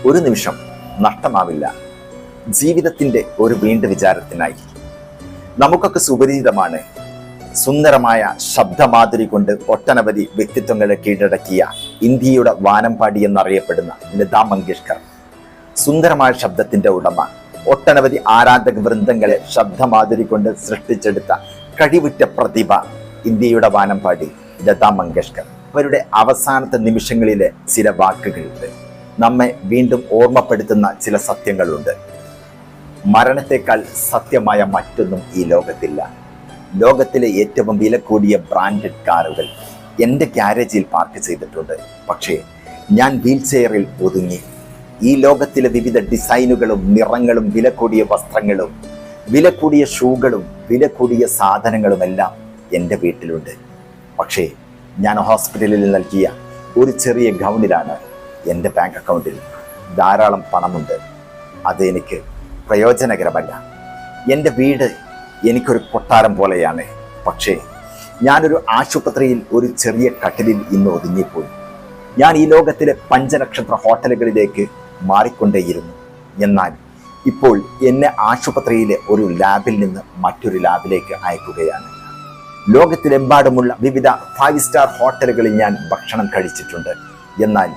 ഒരു നിമിഷം നഷ്ടമാവില്ല ജീവിതത്തിൻ്റെ ഒരു വീണ്ടും വിചാരത്തിനായി. നമുക്കൊക്കെ സുപരിചിതമാണ് സുന്ദരമായ ശബ്ദമാധുരി കൊണ്ട് ഒട്ടനവധി വ്യക്തിത്വങ്ങളെ കീഴടക്കിയ ഇന്ത്യയുടെ വാനമ്പാടി എന്നറിയപ്പെടുന്ന ലതാ മങ്കേഷ്കർ. സുന്ദരമായ ശബ്ദത്തിന്റെ ഉടമ, ഒട്ടനവധി ആരാധക വൃന്ദങ്ങളെ ശബ്ദമാധുരി കൊണ്ട് സൃഷ്ടിച്ചെടുത്ത കഴിവുറ്റ പ്രതിഭ ഇന്ത്യയുടെ വാനമ്പാടി ലതാ മങ്കേഷ്കർ. അവരുടെ അവസാനത്തെ നിമിഷങ്ങളിലെ ചില വാക്കുകളുണ്ട്, നമ്മെ വീണ്ടും ഓർമ്മപ്പെടുത്തുന്ന ചില സത്യങ്ങളുണ്ട്. മരണത്തെക്കാൾ സത്യമായ മറ്റൊന്നും ഈ ലോകത്തില്ല. ലോകത്തിലെ ഏറ്റവും വില കൂടിയ ബ്രാൻഡഡ് കാറുകൾ എൻ്റെ ഗ്യാരേജിൽ പാർക്ക് ചെയ്തിട്ടുണ്ട്. പക്ഷേ ഞാൻ വീൽ ചെയറിൽ ഒതുങ്ങി. ഈ ലോകത്തിലെ വിവിധ ഡിസൈനുകളും നിറങ്ങളും വില കൂടിയ വസ്ത്രങ്ങളും വില കൂടിയ ഷൂകളും വില കൂടിയ സാധനങ്ങളുമെല്ലാം എൻ്റെ വീട്ടിലുണ്ട്. പക്ഷേ ഞാൻ ഹോസ്പിറ്റലിൽ നൽകിയ ഒരു ചെറിയ ഗൗണിലാണ് എൻ്റെ ബാങ്ക് അക്കൗണ്ടിൽ ധാരാളം പണമുണ്ട്. അതെനിക്ക് പ്രയോജനകരമല്ല. എൻ്റെ വീട് എനിക്കൊരു കൊട്ടാരം പോലെയാണ്. പക്ഷേ ഞാനൊരു ആശുപത്രിയിൽ ഒരു ചെറിയ കട്ടിലിൽ ഇന്ന് ഒതുങ്ങിപ്പോയി. ഞാൻ ഈ ലോകത്തിലെ 5 നക്ഷത്ര ഹോട്ടലുകളിലേക്ക് മാറിക്കൊണ്ടേയിരുന്നു. എന്നാൽ ഇപ്പോൾ എന്നെ ആശുപത്രിയിലെ ഒരു ലാബിൽ നിന്ന് മറ്റൊരു ലാബിലേക്ക് അയക്കുകയാണ്. ലോകത്തിലെമ്പാടുമുള്ള വിവിധ 5 സ്റ്റാർ ഹോട്ടലുകളിൽ ഞാൻ ഭക്ഷണം കഴിച്ചിട്ടുണ്ട്. എന്നാൽ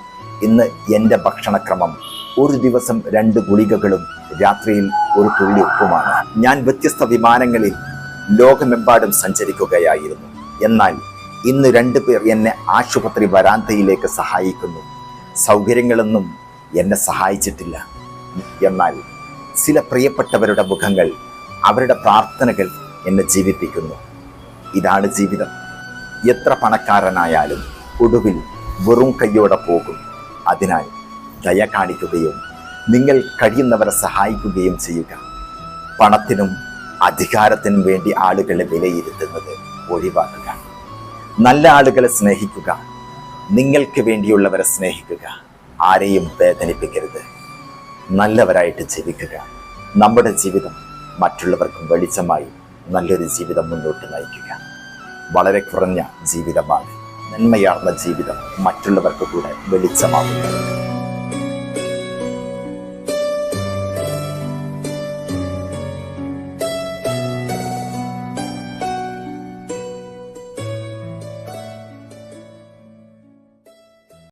ഇന്ന് എൻ്റെ ഭക്ഷണക്രമം ഒരു ദിവസം 2 ഗുളികകളും രാത്രിയിൽ ഒരു തുള്ളി ഉപ്പുമാണ്. ഞാൻ വ്യത്യസ്ത വിമാനങ്ങളിൽ ലോകമെമ്പാടും സഞ്ചരിക്കുകയായിരുന്നു. എന്നാൽ ഇന്ന് 2 പേർ എന്നെ ആശുപത്രി വരാന്തയിലേക്ക് സഹായിക്കുന്നു. സൗകര്യങ്ങളൊന്നും എന്നെ സഹായിച്ചിട്ടില്ല. എന്നാൽ ചില പ്രിയപ്പെട്ടവരുടെ മുഖങ്ങൾ, അവരുടെ പ്രാർത്ഥനകൾ എന്നെ ജീവിപ്പിക്കുന്നു. ഇതാണ് ജീവിതം. എത്ര പണക്കാരനായാലും ഒടുവിൽ വെറും കയ്യോടെ പോകും. അതിനാൽ ദയ കാണിക്കുകയും നിങ്ങൾ കഴിയുന്നവരെ സഹായിക്കുകയും ചെയ്യുക. പണത്തിനും അധികാരത്തിനും വേണ്ടി ആളുകളെ വിലയിരുത്തുന്നത് ഒഴിവാക്കുക. നല്ല ആളുകളെ സ്നേഹിക്കുക. നിങ്ങൾക്ക് വേണ്ടിയുള്ളവരെ സ്നേഹിക്കുക. ആരെയും വേദനിപ്പിക്കരുത്. നല്ലവരായിട്ട് ജീവിക്കുക. നമ്മുടെ ജീവിതം മറ്റുള്ളവർക്കും വെളിച്ചമായി നല്ലൊരു ജീവിതം മുന്നോട്ട് നയിക്കുക. വളരെ കുറഞ്ഞ ജീവിതമാണ്. നന്മയാർന്ന ജീവിതം മറ്റുള്ളവർക്ക് കൂടെ വെളിച്ചമാകുക.